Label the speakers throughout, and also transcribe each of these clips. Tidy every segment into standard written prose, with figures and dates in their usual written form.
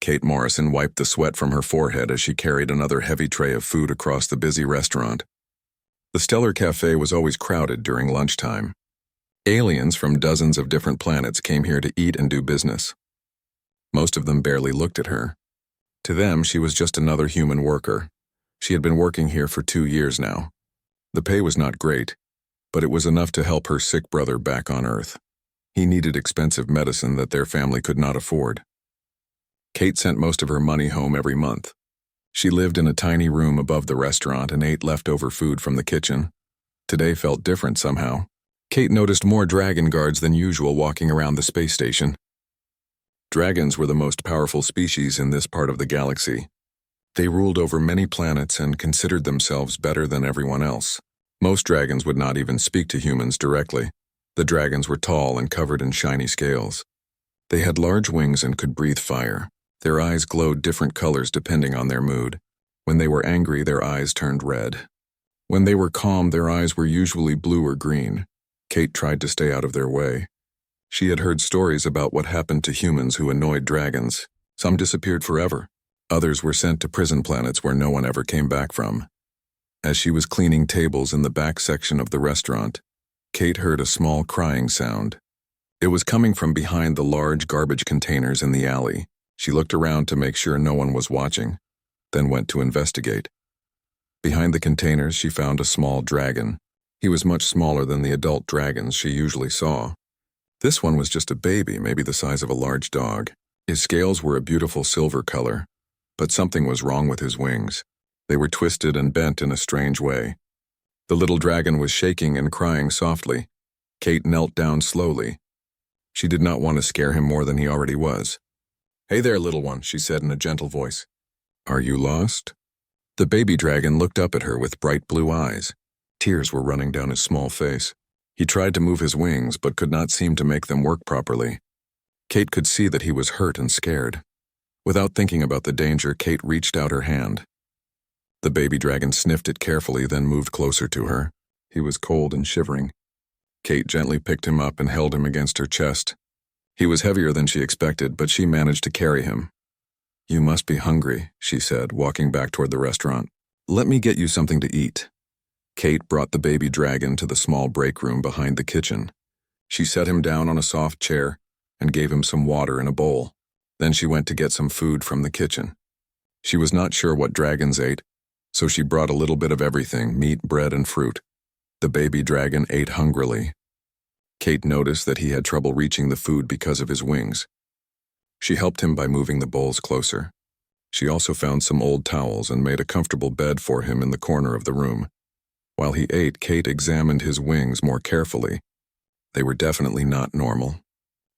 Speaker 1: Kate Morrison wiped the sweat from her forehead as she carried another heavy tray of food across the busy restaurant. The Stellar Cafe was always crowded during lunchtime. Aliens from dozens of different planets came here to eat and do business. Most of them barely looked at her. To them, she was just another human worker. She had been working here for 2 years now. The pay was not great, but it was enough to help her sick brother back on Earth. He needed expensive medicine that their family could not afford. Kate sent most of her money home every month. She lived in a tiny room above the restaurant and ate leftover food from the kitchen. Today felt different somehow. Kate noticed more dragon guards than usual walking around the space station. Dragons were the most powerful species in this part of the galaxy. They ruled over many planets and considered themselves better than everyone else. Most dragons would not even speak to humans directly. The dragons were tall and covered in shiny scales. They had large wings and could breathe fire. Their eyes glowed different colors depending on their mood. When they were angry, their eyes turned red. When they were calm, their eyes were usually blue or green. Kate tried to stay out of their way. She had heard stories about what happened to humans who annoyed dragons. Some disappeared forever. Others were sent to prison planets where no one ever came back from. As she was cleaning tables in the back section of the restaurant, Kate heard a small crying sound. It was coming from behind the large garbage containers in the alley. She looked around to make sure no one was watching, then went to investigate. Behind the containers, she found a small dragon. He was much smaller than the adult dragons she usually saw. This one was just a baby, maybe the size of a large dog. His scales were a beautiful silver color, but something was wrong with his wings. They were twisted and bent in a strange way. The little dragon was shaking and crying softly. Kate knelt down slowly. She did not want to scare him more than he already was. "Hey there, little one," she said in a gentle voice. "Are you lost?" The baby dragon looked up at her with bright blue eyes. Tears were running down his small face. He tried to move his wings, but could not seem to make them work properly. Kate could see that he was hurt and scared. Without thinking about the danger, Kate reached out her hand. The baby dragon sniffed it carefully, then moved closer to her. He was cold and shivering. Kate gently picked him up and held him against her chest. He was heavier than she expected, but she managed to carry him. "You must be hungry," she said, walking back toward the restaurant. "Let me get you something to eat." Kate brought the baby dragon to the small break room behind the kitchen. She set him down on a soft chair and gave him some water in a bowl. Then she went to get some food from the kitchen. She was not sure what dragons ate, so she brought a little bit of everything: meat, bread, and fruit. The baby dragon ate hungrily. Kate noticed that he had trouble reaching the food because of his wings. She helped him by moving the bowls closer. She also found some old towels and made a comfortable bed for him in the corner of the room. While he ate, Kate examined his wings more carefully. They were definitely not normal.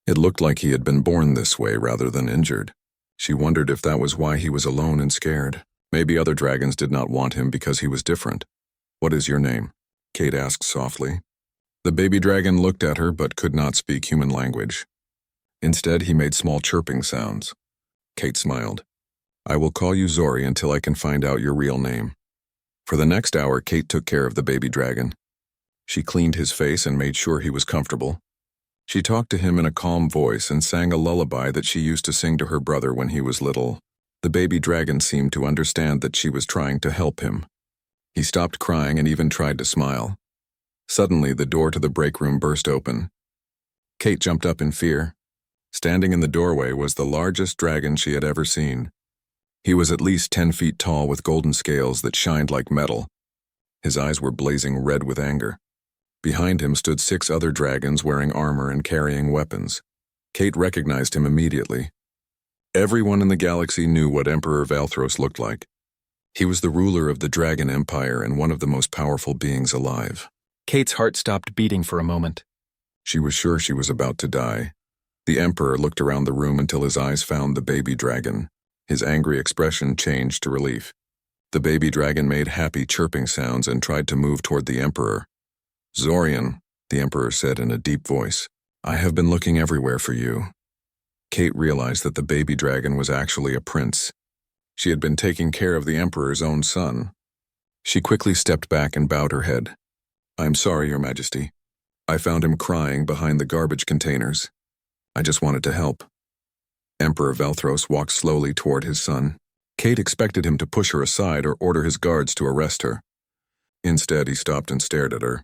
Speaker 1: It looked like he had been born this way rather than injured. She wondered if that was why he was alone and scared. Maybe other dragons did not want him because he was different. "What is your name?" Kate asked softly. The baby dragon looked at her but could not speak human language. Instead, he made small chirping sounds. Kate smiled. "I will call you Zori until I can find out your real name." For the next hour, Kate took care of the baby dragon. She cleaned his face and made sure he was comfortable. She talked to him in a calm voice and sang a lullaby that she used to sing to her brother when he was little. The baby dragon seemed to understand that she was trying to help him. He stopped crying and even tried to smile. Suddenly, the door to the break room burst open. Kate jumped up in fear. Standing in the doorway was the largest dragon she had ever seen. He was at least 10 feet tall with golden scales that shined like metal. His eyes were blazing red with anger. Behind him stood 6 other dragons wearing armor and carrying weapons. Kate recognized him immediately. Everyone in the galaxy knew what Emperor Valthros looked like. He was the ruler of the Dragon Empire and one of the most powerful beings alive.
Speaker 2: Kate's heart stopped beating for a moment.
Speaker 1: She was sure she was about to die. The Emperor looked around the room until his eyes found the baby dragon. His angry expression changed to relief. The baby dragon made happy chirping sounds and tried to move toward the Emperor. "Zorian," the Emperor said in a deep voice, "I have been looking everywhere for you." Kate realized that the baby dragon was actually a prince. She had been taking care of the Emperor's own son. She quickly stepped back and bowed her head. "I'm sorry, Your Majesty. I found him crying behind the garbage containers. I just wanted to help." Emperor Velthros walked slowly toward his son. Kate expected him to push her aside or order his guards to arrest her. Instead, he stopped and stared at her.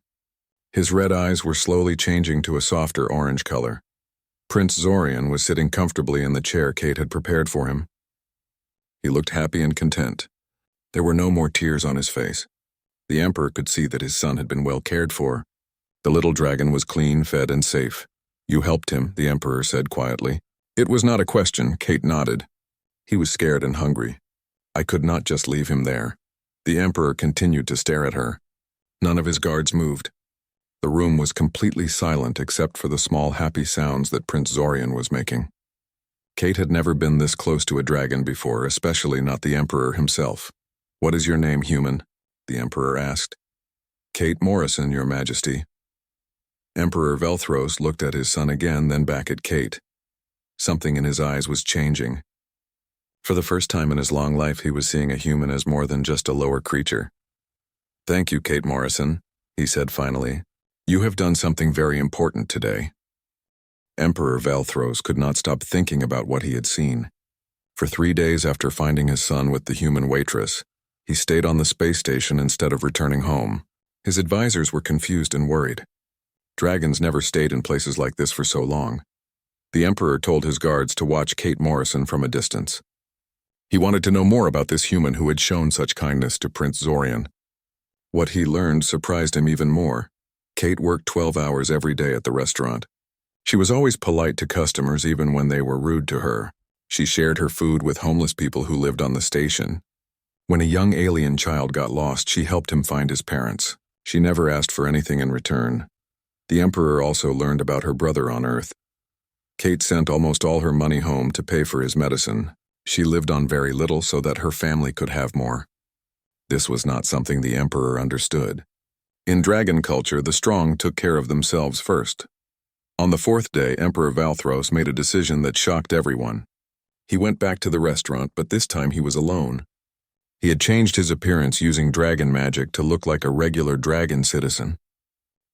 Speaker 1: His red eyes were slowly changing to a softer orange color. Prince Zorian was sitting comfortably in the chair Kate had prepared for him. He looked happy and content. There were no more tears on his face. The Emperor could see that his son had been well cared for. The little dragon was clean, fed, and safe. "You helped him," the Emperor said quietly. It was not a question, Kate nodded. He was scared and hungry. "I could not just leave him there." The Emperor continued to stare at her. None of his guards moved. The room was completely silent except for the small happy sounds that Prince Zorian was making. Kate had never been this close to a dragon before, especially not the Emperor himself. "What is your name, human?" the Emperor asked. "Kate Morrison, Your Majesty." Emperor Velthros looked at his son again, then back at Kate. Something in his eyes was changing. For the first time in his long life, he was seeing a human as more than just a lower creature. "Thank you, Kate Morrison," he said finally. "You have done something very important today." Emperor Velthros could not stop thinking about what he had seen. For 3 days after finding his son with the human Waitress, he stayed on the space station instead of returning home. His advisors were confused and worried. Dragons never stayed in places like this for so long. The Emperor told his guards to watch Kate Morrison from a distance. He wanted to know more about this human who had shown such kindness to Prince Zorian. What he learned surprised him even more. Kate worked 12 hours every day at the restaurant. She was always polite to customers even when they were rude to her. She shared her food with homeless people who lived on the station. When a young alien child got lost, she helped him find his parents. She never asked for anything in return. The Emperor also learned about her brother on Earth. Kate sent almost all her money home to pay for his medicine. She lived on very little so that her family could have more. This was not something the Emperor understood. In dragon culture, the strong took care of themselves first. On the 4th day, Emperor Velthros made a decision that shocked everyone. He went back to the restaurant, but this time he was alone. He had changed his appearance using dragon magic to look like a regular dragon citizen.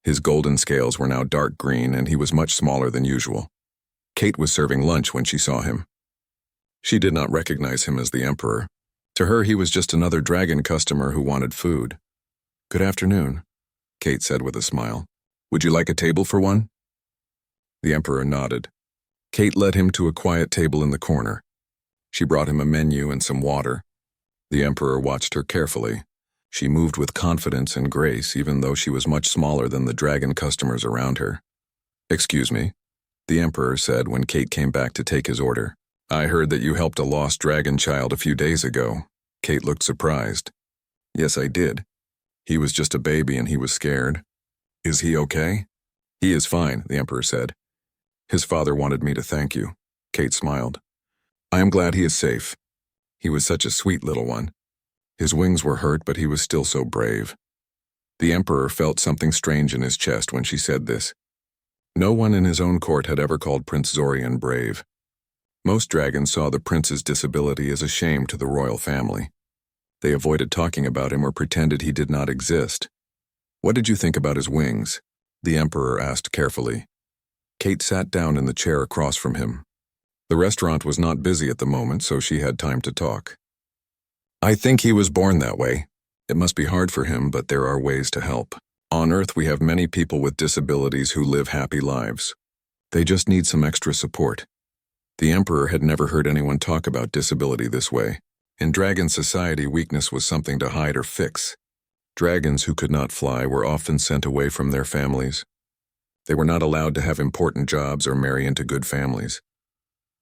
Speaker 1: His golden scales were now dark green, and he was much smaller than usual. Kate was serving lunch when she saw him. She did not recognize him as the Emperor. To her, he was just another dragon customer who wanted food. "Good afternoon," Kate said with a smile. "Would you like a table for one?" The Emperor nodded. Kate led him to a quiet table in the corner. She brought him a menu and some water. The Emperor watched her carefully. She moved with confidence and grace, even though she was much smaller than the dragon customers around her. "Excuse me," the Emperor said when Kate came back to take his order. "I heard that you helped a lost dragon child a few days ago." Kate looked surprised. "Yes, I did. He was just a baby and he was scared." "Is he okay?" "He is fine," the Emperor said. "His father wanted me to thank you." Kate smiled. "I am glad he is safe. He was such a sweet little one. His wings were hurt, but he was still so brave." The Emperor felt something strange in his chest when she said this. No one in his own court had ever called Prince Zorian brave. Most dragons saw the prince's disability as a shame to the royal family. They avoided talking about him or pretended he did not exist. "What did you think about his wings?" the Emperor asked carefully. Kate sat down in the chair across from him. The restaurant was not busy at the moment, so she had time to talk. "I think he was born that way. It must be hard for him, but there are ways to help. On Earth, we have many people with disabilities who live happy lives. They just need some extra support." The Emperor had never heard anyone talk about disability this way. In dragon society, weakness was something to hide or fix. Dragons who could not fly were often sent away from their families. They were not allowed to have important jobs or marry into good families.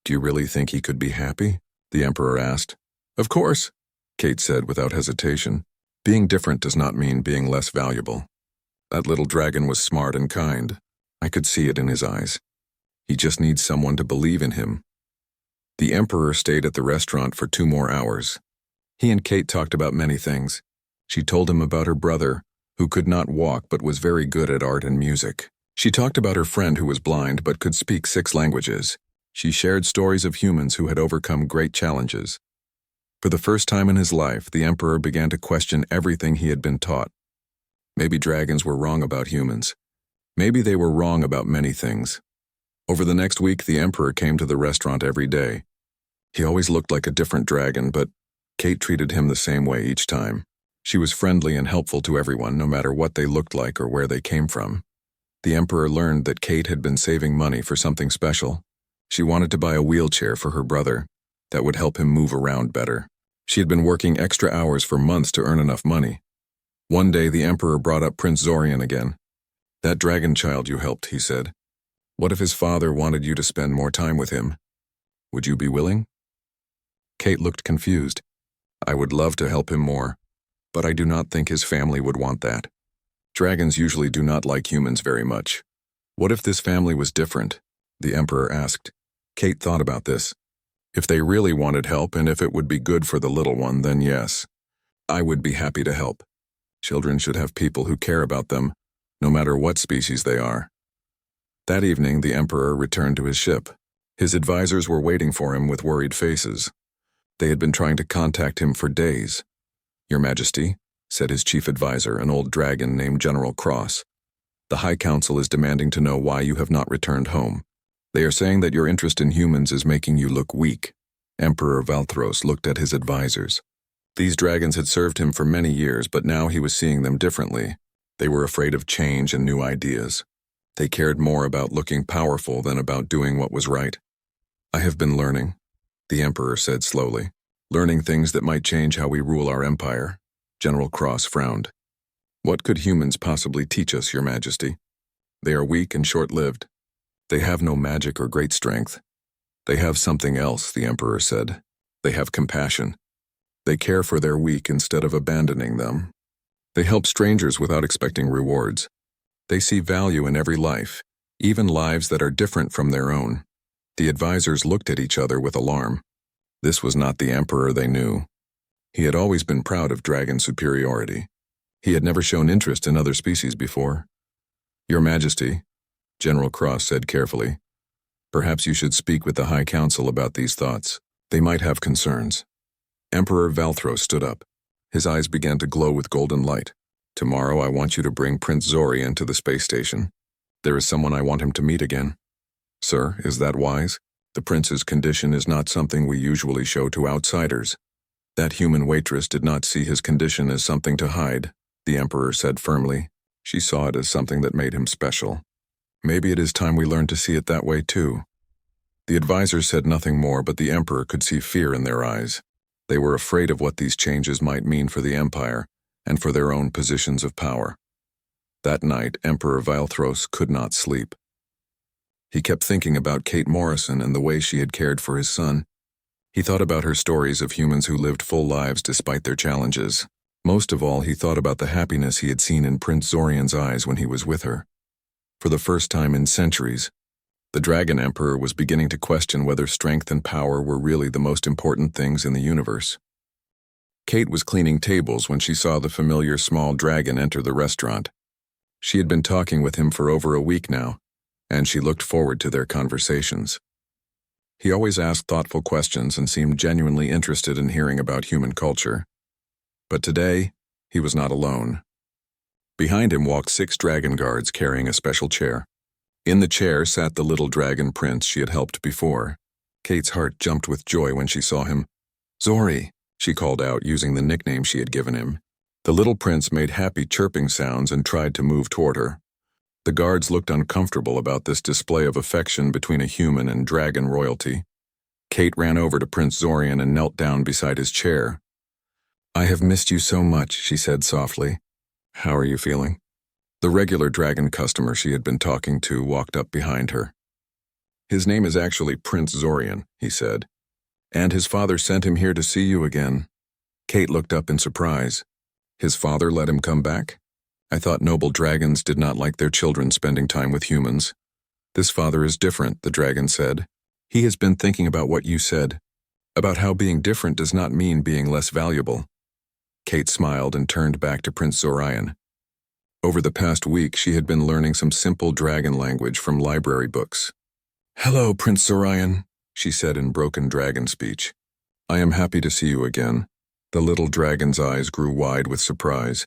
Speaker 1: "Do you really think he could be happy?" the Emperor asked. "Of course," Kate said without hesitation. "Being different does not mean being less valuable." That little dragon was smart and kind. I could see it in his eyes. He just needs someone to believe in him. The Emperor stayed at the restaurant for 2 more hours. He and Kate talked about many things. She told him about her brother, who could not walk but was very good at art and music. She talked about her friend who was blind but could speak 6 languages. She shared stories of humans who had overcome great challenges. For the first time in his life, the Emperor began to question everything he had been taught. Maybe dragons were wrong about humans. Maybe they were wrong about many things. Over the next week, the Emperor came to the restaurant every day. He always looked like a different dragon, but Kate treated him the same way each time. She was friendly and helpful to everyone, no matter what they looked like or where they came from. The Emperor learned that Kate had been saving money for something special. She wanted to buy a wheelchair for her brother that would help him move around better. She had been working extra hours for months to earn enough money. One day, the Emperor brought up Prince Zorian again. "That dragon child you helped," he said. "What if his father wanted you to spend more time with him? Would you be willing?" Kate looked confused. "I would love to help him more, but I do not think his family would want that. Dragons usually do not like humans very much. What if this family was different?" the Emperor asked. Kate thought about this. If they really wanted help and if it would be good for the little one, then yes. I would be happy to help. Children should have people who care about them, no matter what species they are. That evening, the Emperor returned to his ship. His advisors were waiting for him with worried faces. They had been trying to contact him for days. "Your Majesty," said his chief advisor, an old dragon named General Cross, "the High Council is demanding to know why you have not returned home. They are saying that your interest in humans is making you look weak." Emperor Valthros looked at his advisors. These dragons had served him for many years, but now he was seeing them differently. They were afraid of change and new ideas. They cared more about looking powerful than about doing what was right. "I have been learning," the Emperor said slowly. "Learning things that might change how we rule our empire." General Cross frowned. "What could humans possibly teach us, Your Majesty? They are weak and short-lived. They have no magic or great strength. They have something else," the Emperor said. "They have compassion. They care for their weak instead of abandoning them. They help strangers without expecting rewards. They see value in every life, even lives that are different from their own." The advisors looked at each other with alarm. This was not the Emperor they knew. He had always been proud of dragon superiority. He had never shown interest in other species before. "Your Majesty," General Cross said carefully, "perhaps you should speak with the High Council about these thoughts. They might have concerns." Emperor Valthros stood up. His eyes began to glow with golden light. "Tomorrow I want you to bring Prince Zorian to the space station. There is someone I want him to meet again." "Sir, is that wise? The prince's condition is not something we usually show to outsiders." That human waitress did not see his condition as something to hide, the Emperor said firmly. She saw it as something that made him special. "Maybe it is time we learn to see it that way too." The advisors said nothing more, but the Emperor could see fear in their eyes. They were afraid of what these changes might mean for the Empire and for their own positions of power. That night, Emperor Valthros could not sleep. He kept thinking about Kate Morrison and the way she had cared for his son. He thought about her stories of humans who lived full lives despite their challenges. Most of all, he thought about the happiness he had seen in Prince Zorian's eyes when he was with her. For the first time in centuries, the Dragon Emperor was beginning to question whether strength and power were really the most important things in the universe. Kate was cleaning tables when she saw the familiar small dragon enter the restaurant. She had been talking with him for over a week now, and she looked forward to their conversations. He always asked thoughtful questions and seemed genuinely interested in hearing about human culture. But today, he was not alone. Behind him walked 6 dragon guards carrying a special chair. In the chair sat the little dragon prince she had helped before. Kate's heart jumped with joy when she saw him. "Zori," she called out using the nickname she had given him. The little prince made happy chirping sounds and tried to move toward her. The guards looked uncomfortable about this display of affection between a human and dragon royalty. Kate ran over to Prince Zorian and knelt down beside his chair. "I have missed you so much," she said softly. "How are you feeling?" The regular dragon customer she had been talking to walked up behind her. "His name is actually Prince Zorian," he said, "and his father sent him here to see you again." Kate looked up in surprise. "His father let him come back? I thought noble dragons did not like their children spending time with humans." "This father is different," the dragon said. "He has been thinking about what you said, about how being different does not mean being less valuable." Kate smiled and turned back to Prince Zorian. Over the past week, she had been learning some simple dragon language from library books. "Hello, Prince Zorian," she said in broken dragon speech. "I am happy to see you again." The little dragon's eyes grew wide with surprise.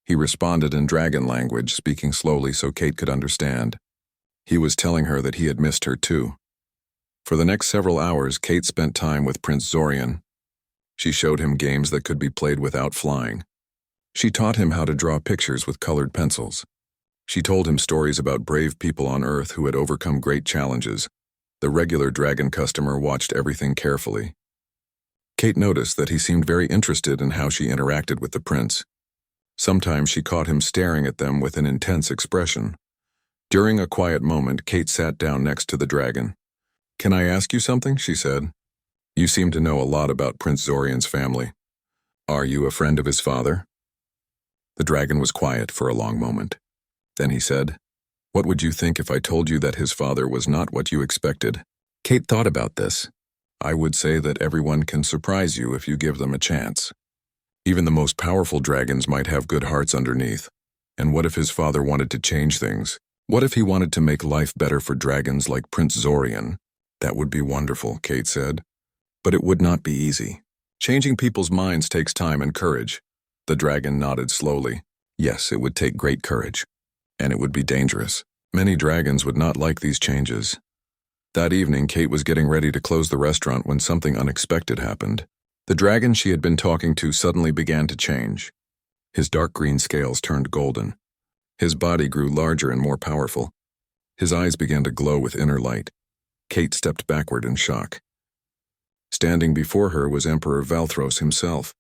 Speaker 1: He responded in dragon language, speaking slowly so Kate could understand. He was telling her that he had missed her too. For the next several hours, Kate spent time with Prince Zorian. She showed him games that could be played without flying. She taught him how to draw pictures with colored pencils. She told him stories about brave people on Earth who had overcome great challenges. The regular dragon customer watched everything carefully. Kate noticed that he seemed very interested in how she interacted with the prince. Sometimes she caught him staring at them with an intense expression. During a quiet moment, Kate sat down next to the dragon. "Can I ask you something?" she said. "You seem to know a lot about Prince Zorian's family. Are you a friend of his father?" The dragon was quiet for a long moment. Then he said, "What would you think if I told you that his father was not what you expected?" Kate thought about this. "I would say that everyone can surprise you if you give them a chance. Even the most powerful dragons might have good hearts underneath. And what if his father wanted to change things? What if he wanted to make life better for dragons like Prince Zorian? That would be wonderful," Kate said. "But it would not be easy. Changing people's minds takes time and courage." The dragon nodded slowly. "Yes, it would take great courage. And it would be dangerous. Many dragons would not like these changes." That evening, Kate was getting ready to close the restaurant when something unexpected happened. The dragon she had been talking to suddenly began to change. His dark green scales turned golden. His body grew larger and more powerful. His eyes began to glow with inner light. Kate stepped backward in shock. Standing before her was Emperor Valthros himself.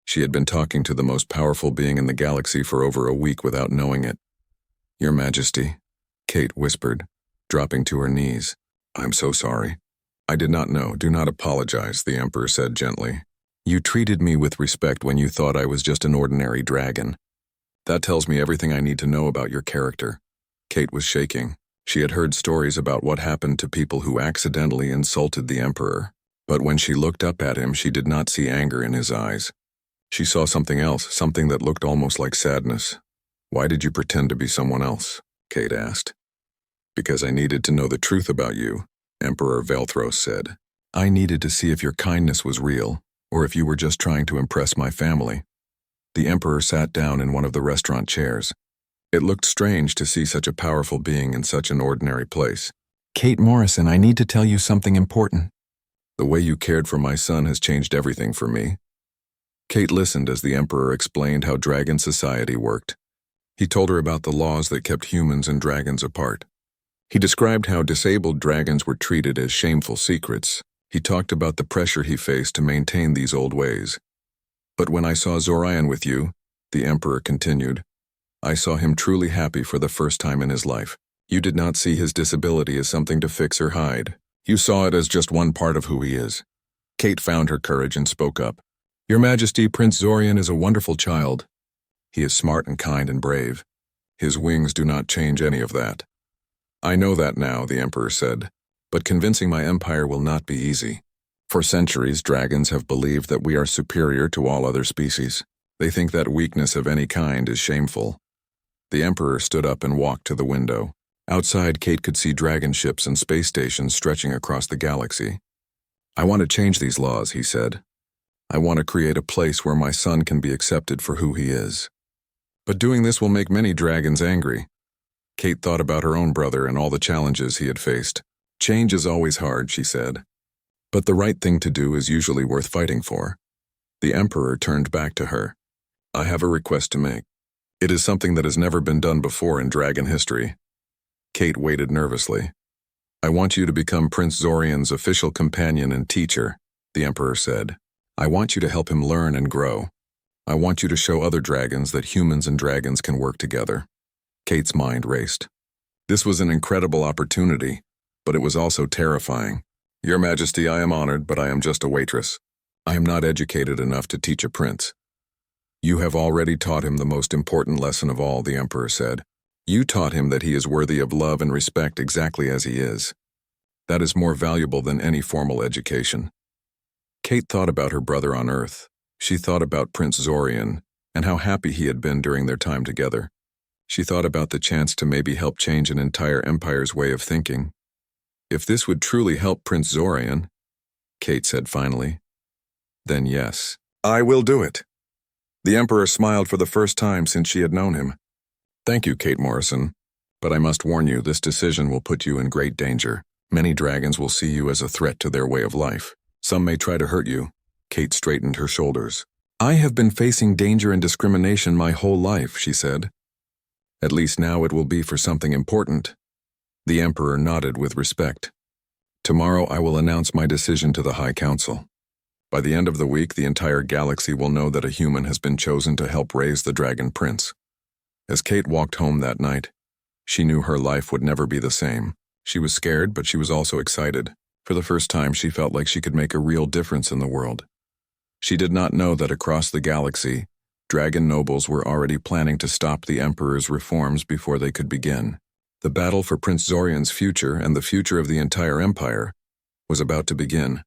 Speaker 1: She had been talking to the most powerful being in the galaxy for over a week without knowing it. "Your Majesty," Kate whispered, dropping to her knees. "I'm so sorry. I did not know. Do not apologize," the Emperor said gently. "You treated me with respect when you thought I was just an ordinary dragon. That tells me everything I need to know about your character." Kate was shaking. She had heard stories about what happened to people who accidentally insulted the Emperor. But when she looked up at him, she did not see anger in his eyes. She saw something else, something that looked almost like sadness. "Why did you pretend to be someone else?" Kate asked. "Because I needed to know the truth about you," Emperor Valthros said. "I needed to see if your kindness was real, or if you were just trying to impress my family." The Emperor sat down in one of the restaurant chairs. It looked strange to see such a powerful being in such an ordinary place. "Kate Morrison, I need to tell you something important. The way you cared for my son has changed everything for me." Kate listened as the Emperor explained how dragon society worked. He told her about the laws that kept humans and dragons apart. He described how disabled dragons were treated as shameful secrets. He talked about the pressure he faced to maintain these old ways. "But when I saw Zorian with you," the Emperor continued, "I saw him truly happy for the first time in his life. You did not see his disability as something to fix or hide. You saw it as just one part of who he is." Kate found her courage and spoke up. "Your Majesty, Prince Zorian is a wonderful child. He is smart and kind and brave. His wings do not change any of that." "I know that now," the Emperor said, "but convincing my empire will not be easy. For centuries, dragons have believed that we are superior to all other species. They think that weakness of any kind is shameful." The Emperor stood up and walked to the window. Outside, Kate could see dragon ships and space stations stretching across the galaxy. "I want to change these laws," he said. "I want to create a place where my son can be accepted for who he is. But doing this will make many dragons angry." Kate thought about her own brother and all the challenges he had faced. "Change is always hard," she said. "But the right thing to do is usually worth fighting for." The Emperor turned back to her. "I have a request to make. It is something that has never been done before in dragon history." Kate waited nervously. "I want you to become Prince Zorian's official companion and teacher," the Emperor said. "I want you to help him learn and grow. I want you to show other dragons that humans and dragons can work together." Kate's mind raced. This was an incredible opportunity, but it was also terrifying. "Your Majesty, I am honored, but I am just a waitress. I am not educated enough to teach a prince." "You have already taught him the most important lesson of all," the Emperor said. "You taught him that he is worthy of love and respect exactly as he is. That is more valuable than any formal education." Kate thought about her brother on Earth. She thought about Prince Zorian and how happy he had been during their time together. She thought about the chance to maybe help change an entire empire's way of thinking. "If this would truly help Prince Zorian," Kate said finally, "then yes, I will do it." The Emperor smiled for the first time since she had known him. "Thank you, Kate Morrison. But I must warn you, this decision will put you in great danger. Many dragons will see you as a threat to their way of life. Some may try to hurt you. Kate straightened her shoulders. I have been facing danger and discrimination my whole life, she said. At least now it will be for something important. The Emperor nodded with respect. Tomorrow I will announce my decision to the High Council. By the end of the week, the entire galaxy will know that a human has been chosen to help raise the Dragon Prince. As Kate walked home that night, she knew her life would never be the same. She was scared, but she was also excited. For the first time, she felt like she could make a real difference in the world. She did not know that across the galaxy, dragon nobles were already planning to stop the Emperor's reforms before they could begin. The battle for Prince Zorian's future and the future of the entire empire was about to begin.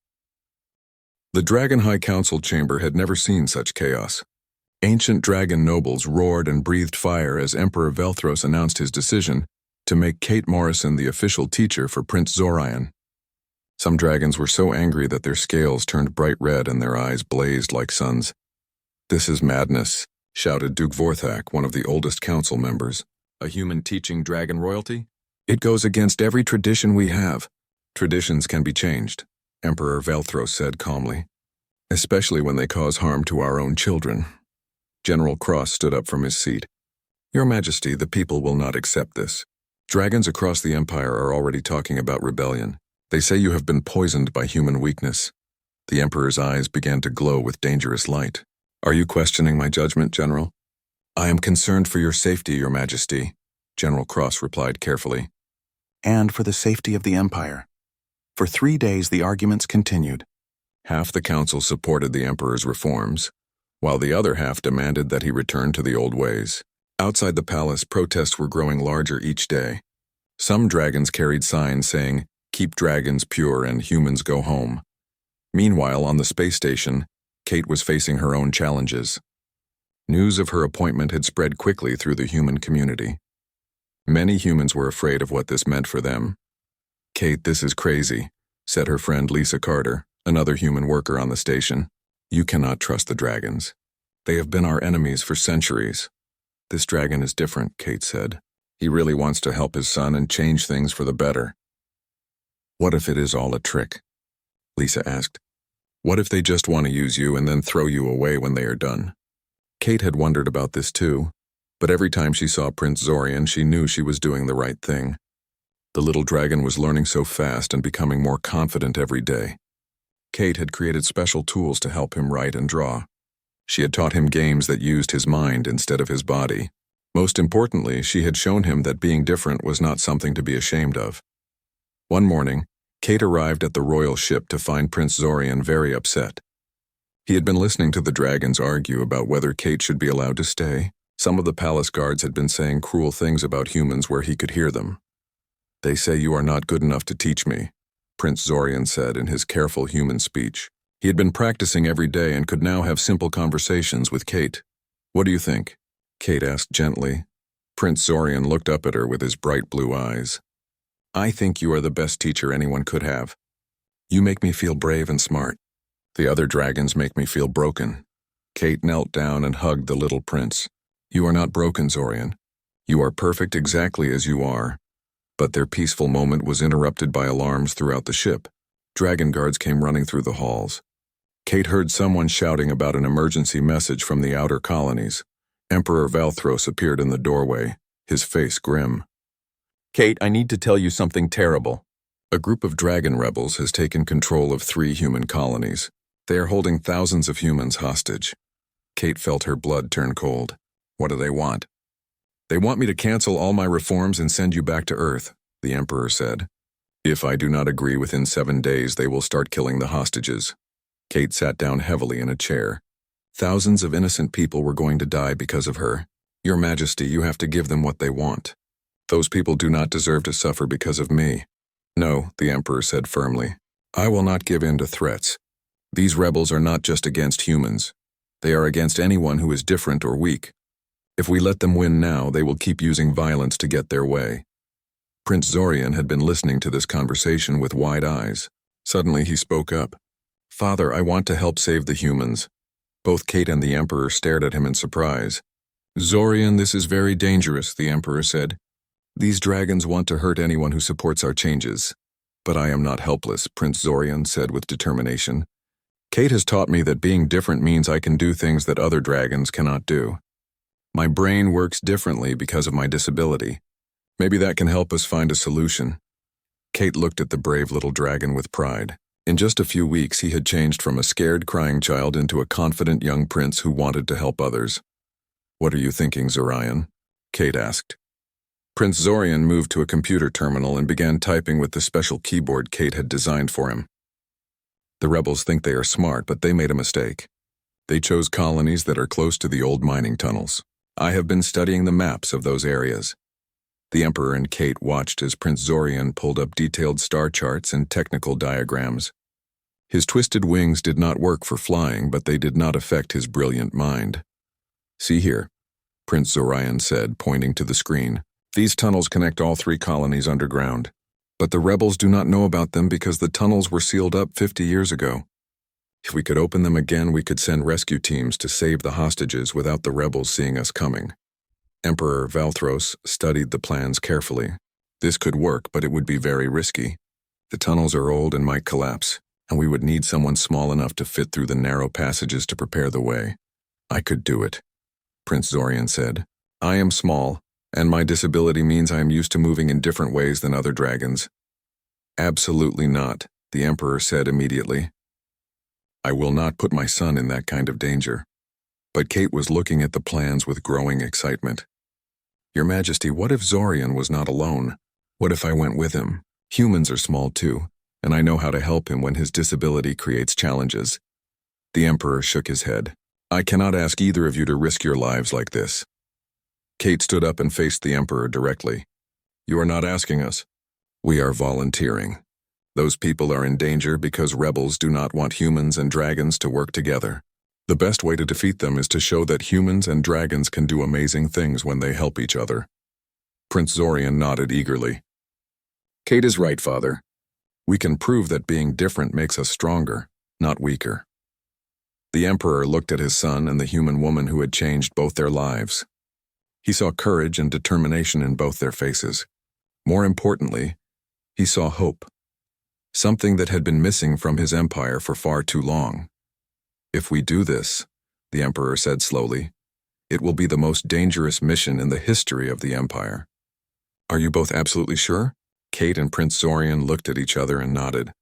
Speaker 1: The Dragon High Council chamber had never seen such chaos. Ancient dragon nobles roared and breathed fire as Emperor Velthros announced his decision to make Kate Morrison the official teacher for Prince Zorian. Some dragons were so angry that their scales turned bright red and their eyes blazed like suns. "This is madness," shouted Duke Vorthak, one of the oldest council members. "A human teaching dragon royalty? It goes against every tradition we have." "Traditions can be changed," Emperor Velthros said calmly, "especially when they cause harm to our own children." General Cross stood up from his seat. "Your Majesty, the people will not accept this. Dragons across the Empire are already talking about rebellion. They say you have been poisoned by human weakness." The Emperor's eyes began to glow with dangerous light. "Are you questioning my judgment, General?" "I am concerned for your safety, Your Majesty," General Cross replied carefully. "And for the safety of the Empire." For 3 days the arguments continued. Half the council supported the Emperor's reforms, while the other half demanded that he return to the old ways. Outside the palace, protests were growing larger each day. Some dragons carried signs saying, "Keep dragons pure and humans go home." Meanwhile, on the space station, Kate was facing her own challenges. News of her appointment had spread quickly through the human community. Many humans were afraid of what this meant for them. "Kate, this is crazy," said her friend Lisa Carter, another human worker on the station. "You cannot trust the dragons. They have been our enemies for centuries." "This dragon is different," Kate said. "He really wants to help his son and change things for the better." "What if it is all a trick?" Lisa asked. "What if they just want to use you and then throw you away when they are done?" Kate had wondered about this too, but every time she saw Prince Zorian, she knew she was doing the right thing. The little dragon was learning so fast and becoming more confident every day. Kate had created special tools to help him write and draw. She had taught him games that used his mind instead of his body. Most importantly, she had shown him that being different was not something to be ashamed of. One morning, Kate arrived at the royal ship to find Prince Zorian very upset. He had been listening to the dragons argue about whether Kate should be allowed to stay. Some of the palace guards had been saying cruel things about humans where he could hear them. "They say you are not good enough to teach me," Prince Zorian said in his careful human speech. He had been practicing every day and could now have simple conversations with Kate. "What do you think?" Kate asked gently. Prince Zorian looked up at her with his bright blue eyes. "I think you are the best teacher anyone could have. You make me feel brave and smart. The other dragons make me feel broken." Kate knelt down and hugged the little prince. "You are not broken, Zorian. You are perfect exactly as you are." But their peaceful moment was interrupted by alarms throughout the ship. Dragon guards came running through the halls. Kate heard someone shouting about an emergency message from the outer colonies. Emperor Velthros appeared in the doorway, his face grim. "Kate, I need to tell you something terrible. A group of dragon rebels has taken control of 3 human colonies. They are holding thousands of humans hostage." Kate felt her blood turn cold. "What do they want?" "They want me to cancel all my reforms and send you back to Earth," the Emperor said. "If I do not agree within 7 days, they will start killing the hostages." Kate sat down heavily in a chair. Thousands of innocent people were going to die because of her. "Your Majesty, you have to give them what they want. Those people do not deserve to suffer because of me." "No," the Emperor said firmly. "I will not give in to threats. These rebels are not just against humans. They are against anyone who is different or weak. If we let them win now, they will keep using violence to get their way." Prince Zorian had been listening to this conversation with wide eyes. Suddenly he spoke up. "Father, I want to help save the humans." Both Kate and the Emperor stared at him in surprise. "Zorian, this is very dangerous," the Emperor said. These dragons want to hurt anyone who supports our changes. But I am not helpless, Prince Zorian said with determination. Kate has taught me that being different means I can do things that other dragons cannot do. My brain works differently because of my disability. Maybe that can help us find a solution. Kate looked at the brave little dragon with pride. In just a few weeks, he had changed from a scared, crying child into a confident young prince who wanted to help others. What are you thinking, Zorian? Kate asked. Prince Zorian moved to a computer terminal and began typing with the special keyboard Kate had designed for him. The rebels think they are smart, but they made a mistake. They chose colonies that are close to the old mining tunnels. I have been studying the maps of those areas. The Emperor and Kate watched as Prince Zorian pulled up detailed star charts and technical diagrams. His twisted wings did not work for flying, but they did not affect his brilliant mind. See here, Prince Zorian said, pointing to the screen. These tunnels connect all 3 colonies underground. But the rebels do not know about them because the tunnels were sealed up 50 years ago. If we could open them again, we could send rescue teams to save the hostages without the rebels seeing us coming. Emperor Valthros studied the plans carefully. This could work, but it would be very risky. The tunnels are old and might collapse, and we would need someone small enough to fit through the narrow passages to prepare the way. I could do it, Prince Zorian said. I am small, and my disability means I am used to moving in different ways than other dragons. Absolutely not, the Emperor said immediately. I will not put my son in that kind of danger. But Kate was looking at the plans with growing excitement. Your Majesty, what if Zorian was not alone? What if I went with him? Humans are small too, and I know how to help him when his disability creates challenges. The Emperor shook his head. I cannot ask either of you to risk your lives like this. Kate stood up and faced the Emperor directly. You are not asking us. We are volunteering. Those people are in danger because rebels do not want humans and dragons to work together. The best way to defeat them is to show that humans and dragons can do amazing things when they help each other. Prince Zorian nodded eagerly. Kate is right, Father. We can prove that being different makes us stronger, not weaker. The Emperor looked at his son and the human woman who had changed both their lives. He saw courage and determination in both their faces. More importantly, he saw hope. Something that had been missing from his empire for far too long. If we do this, the Emperor said slowly, it will be the most dangerous mission in the history of the Empire. Are you both absolutely sure? Kate and Prince Zorian looked at each other and nodded.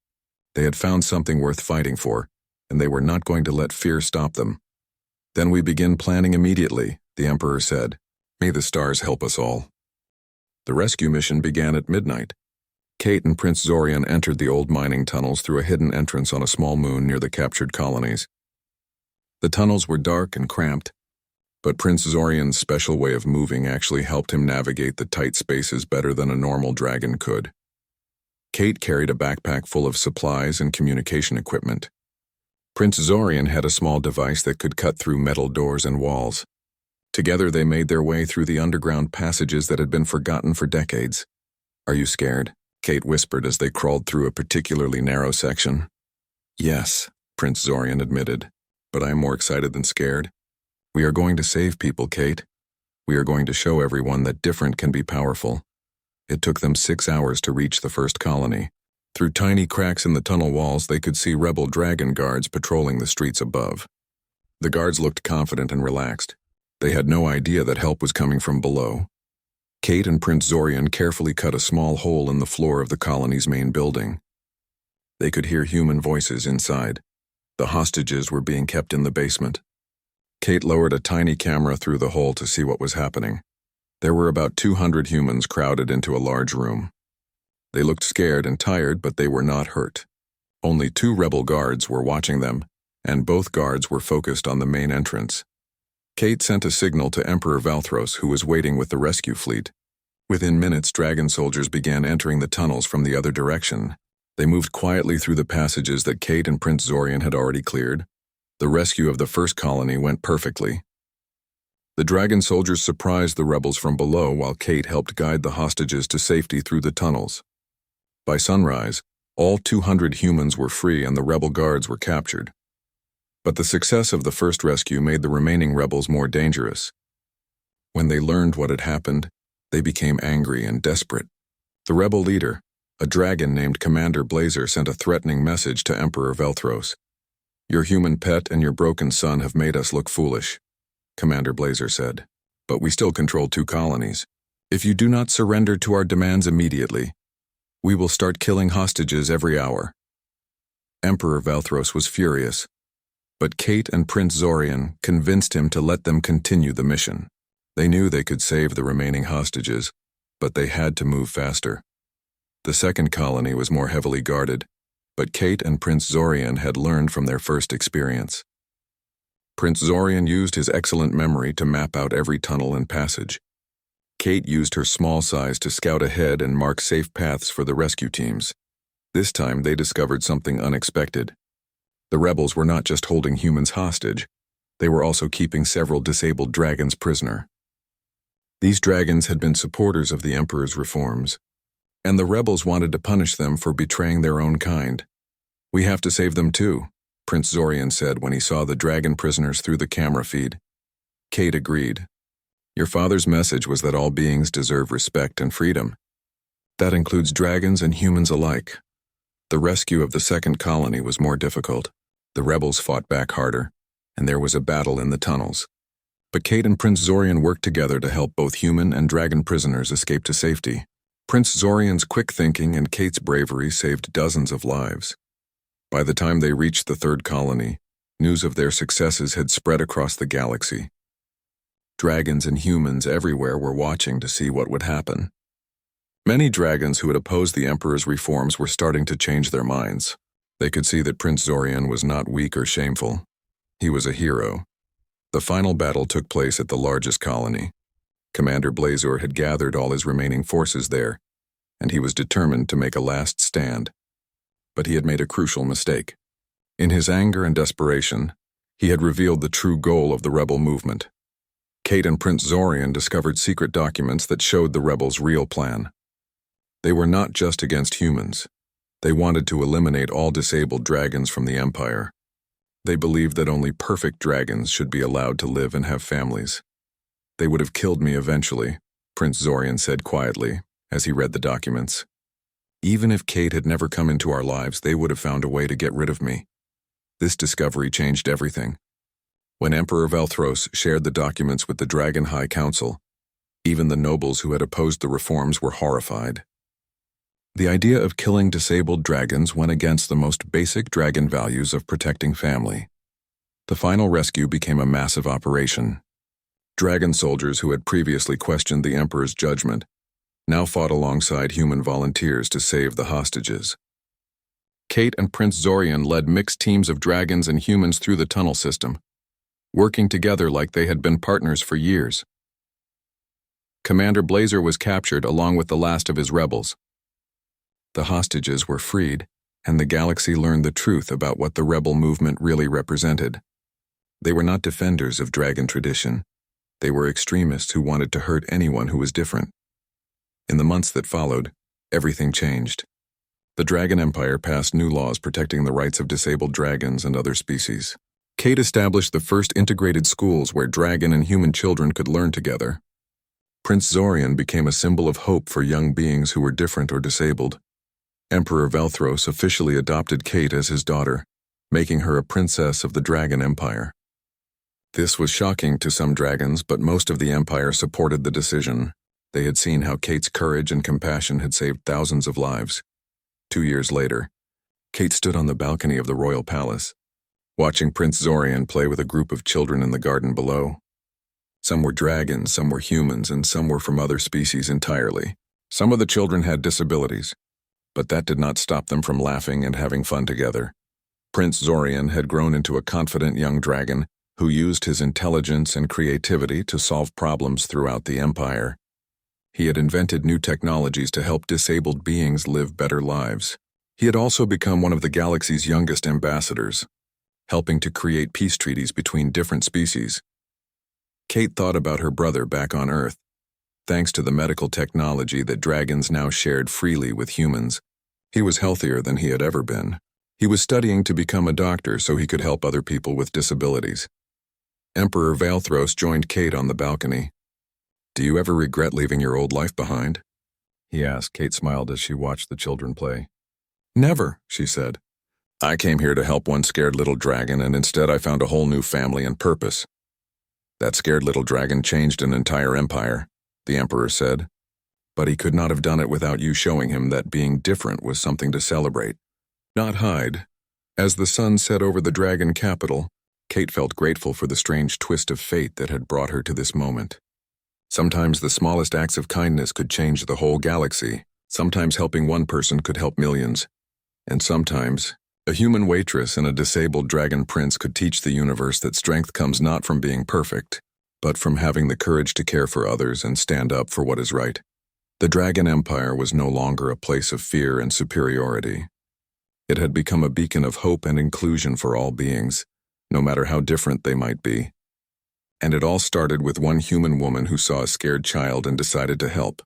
Speaker 1: They had found something worth fighting for, and they were not going to let fear stop them. Then we begin planning immediately, the Emperor said. May the stars help us all. The rescue mission began at midnight. Kate and Prince Zorian entered the old mining tunnels through a hidden entrance on a small moon near the captured colonies. The tunnels were dark and cramped, but Prince Zorian's special way of moving actually helped him navigate the tight spaces better than a normal dragon could. Kate carried a backpack full of supplies and communication equipment. Prince Zorian had a small device that could cut through metal doors and walls. Together they made their way through the underground passages that had been forgotten for decades. Are you scared? Kate whispered as they crawled through a particularly narrow section. Yes, Prince Zorian admitted, but I am more excited than scared. We are going to save people, Kate. We are going to show everyone that different can be powerful. It took them 6 hours to reach the first colony. Through tiny cracks in the tunnel walls, they could see rebel dragon guards patrolling the streets above. The guards looked confident and relaxed. They had no idea that help was coming from below. Kate and Prince Zorian carefully cut a small hole in the floor of the colony's main building. They could hear human voices inside. The hostages were being kept in the basement. Kate lowered a tiny camera through the hole to see what was happening. There were about 200 humans crowded into a large room. They looked scared and tired, but they were not hurt. Only 2 rebel guards were watching them, and both guards were focused on the main entrance. Kate sent a signal to Emperor Valthros, who was waiting with the rescue fleet. Within minutes, dragon soldiers began entering the tunnels from the other direction. They moved quietly through the passages that Kate and Prince Zorian had already cleared. The rescue of the first colony went perfectly. The dragon soldiers surprised the rebels from below while Kate helped guide the hostages to safety through the tunnels. By sunrise, all 200 humans were free and the rebel guards were captured. But the success of the first rescue made the remaining rebels more dangerous. When they learned what had happened, They became angry and desperate. The rebel leader, a dragon named Commander Blazer, sent a threatening message to Emperor Velthros. "Your human pet and your broken son have made us look foolish," Commander Blazer said. "But we still control 2 colonies. If you do not surrender to our demands immediately, we will start killing hostages every hour." Emperor Velthros was furious, but Kate and Prince Zorian convinced him to let them continue the mission. They knew they could save the remaining hostages, but they had to move faster. The second colony was more heavily guarded, but Kate and Prince Zorian had learned from their first experience. Prince Zorian used his excellent memory to map out every tunnel and passage. Kate used her small size to scout ahead and mark safe paths for the rescue teams. This time they discovered something unexpected. The rebels were not just holding humans hostage, they were also keeping several disabled dragons prisoner. These dragons had been supporters of the Emperor's reforms, and the rebels wanted to punish them for betraying their own kind. "We have to save them too," Prince Zorian said when he saw the dragon prisoners through the camera feed. Kate agreed. "Your father's message was that all beings deserve respect and freedom. That includes dragons and humans alike." The rescue of the second colony was more difficult. The rebels fought back harder, and there was a battle in the tunnels. But Kate and Prince Zorian worked together to help both human and dragon prisoners escape to safety. Prince Zorian's quick thinking and Kate's bravery saved dozens of lives. By the time they reached the third colony, news of their successes had spread across the galaxy. Dragons and humans everywhere were watching to see what would happen. Many dragons who had opposed the Emperor's reforms were starting to change their minds. They could see that Prince Zorian was not weak or shameful. He was a hero. The final battle took place at the largest colony. Commander Blazer had gathered all his remaining forces there, and he was determined to make a last stand. But he had made a crucial mistake. In his anger and desperation, he had revealed the true goal of the rebel movement. Kate and Prince Zorian discovered secret documents that showed the rebels' real plan. They were not just against humans. They wanted to eliminate all disabled dragons from the Empire. They believed that only perfect dragons should be allowed to live and have families. "They would have killed me eventually," Prince Zorian said quietly as he read the documents. "Even if Kate had never come into our lives, they would have found a way to get rid of me." This discovery changed everything. When Emperor Velthros shared the documents with the Dragon High Council, even the nobles who had opposed the reforms were horrified. The idea of killing disabled dragons went against the most basic dragon values of protecting family. The final rescue became a massive operation. Dragon soldiers who had previously questioned the Emperor's judgment now fought alongside human volunteers to save the hostages. Kate and Prince Zorian led mixed teams of dragons and humans through the tunnel system, working together like they had been partners for years. Commander Blazer was captured along with the last of his rebels. The hostages were freed, and the galaxy learned the truth about what the rebel movement really represented. They were not defenders of dragon tradition. They were extremists who wanted to hurt anyone who was different. In the months that followed, everything changed. The Dragon Empire passed new laws protecting the rights of disabled dragons and other species. Kate established the first integrated schools where dragon and human children could learn together. Prince Zorian became a symbol of hope for young beings who were different or disabled. Emperor Velthros officially adopted Kate as his daughter, making her a princess of the Dragon Empire. This was shocking to some dragons, but most of the Empire supported the decision. They had seen how Kate's courage and compassion had saved thousands of lives. 2 years later, Kate stood on the balcony of the royal palace, watching Prince Zorian play with a group of children in the garden below. Some were dragons, some were humans, and some were from other species entirely. Some of the children had disabilities, but that did not stop them from laughing and having fun together. Prince Zorian had grown into a confident young dragon who used his intelligence and creativity to solve problems throughout the Empire. He had invented new technologies to help disabled beings live better lives. He had also become one of the galaxy's youngest ambassadors, helping to create peace treaties between different species. Kate thought about her brother back on Earth. Thanks to the medical technology that dragons now shared freely with humans, he was healthier than he had ever been. He was studying to become a doctor so he could help other people with disabilities. Emperor Velthros joined Kate on the balcony. Do you ever regret leaving your old life behind? He asked. Kate smiled as she watched the children play. Never, she said. I came here to help one scared little dragon, and instead I found a whole new family and purpose. That scared little dragon changed an entire empire, the Emperor said. But he could not have done it without you showing him that being different was something to celebrate, not hide. As the sun set over the dragon capital, Kate felt grateful for the strange twist of fate that had brought her to this moment. Sometimes the smallest acts of kindness could change the whole galaxy. Sometimes helping one person could help millions. And sometimes, a human waitress and a disabled dragon prince could teach the universe that strength comes not from being perfect, but from having the courage to care for others and stand up for what is right. The Dragon Empire was no longer a place of fear and superiority. It had become a beacon of hope and inclusion for all beings, no matter how different they might be. And it all started with one human woman who saw a scared child and decided to help.